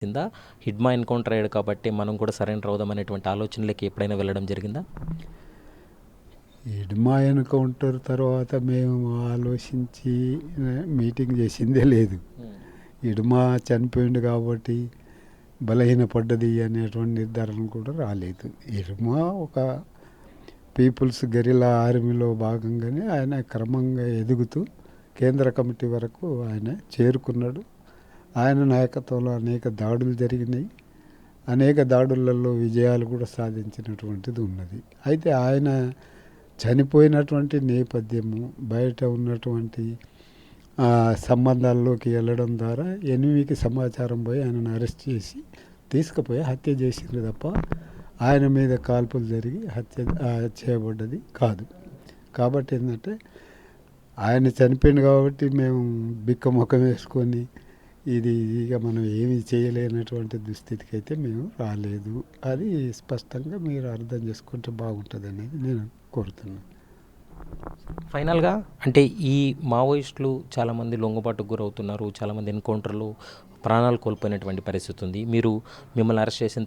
కింద హిడ్మా ఎన్కౌంటర్ అయ్యాడు కాబట్టి మనం కూడా సరెండర్ అవుదాం అనేటువంటి ఆలోచనలకి ఎప్పుడైనా వెళ్ళడం జరిగిందా? ఇడ్మా ఎన్కౌంటర్ తర్వాత మేము ఆలోచించి మీటింగ్ చేసిందే లేదు. ఇడ్మా చనిపోయిండు కాబట్టి బలహీనపడ్డది అనేటువంటి నిర్ధారణ కూడా రాలేదు. ఇడ్మా ఒక పీపుల్స్ గెరిలా ఆర్మీలో భాగంగానే ఆయన క్రమంగా ఎదుగుతూ కేంద్ర కమిటీ వరకు ఆయన చేరుకున్నాడు. ఆయన నాయకత్వంలో అనేక దాడులు జరిగినాయి. అనేక దాడులలో విజయాలు కూడా సాధించినటువంటిది ఉన్నది. అయితే ఆయన చనిపోయినటువంటి నేపథ్యము బయట ఉన్నటువంటి సంబంధాల్లోకి వెళ్ళడం ద్వారా ఎనిమికి సమాచారం పోయి ఆయనను అరెస్ట్ చేసి తీసుకుపోయి హత్య చేసిండ్రు తప్ప ఆయన మీద కాల్పులు జరిగి హత్య చేయబడ్డది కాదు. కాబట్టి ఏంటంటే ఆయన చనిపోయింది కాబట్టి మేము బిక్కమొఖం వేసుకొని ఇది ఇక మనం ఏమీ చేయలేనటువంటి దుస్థితికి అయితే మేము రాలేదు. అది స్పష్టంగా మీరు అర్థం చేసుకుంటే బాగుంటుంది అనేది నేను కోరుతున్నాను. ఫైనల్గా అంటే ఈ మావోయిస్టులు చాలామంది లొంగుబాటుకు గురవుతున్నారు, చాలామంది ఎన్కౌంటర్లు ప్రాణాలు కోల్పోయినటువంటి పరిస్థితి ఉంది. మిమ్మల్ని అరెస్ట్ చేసిన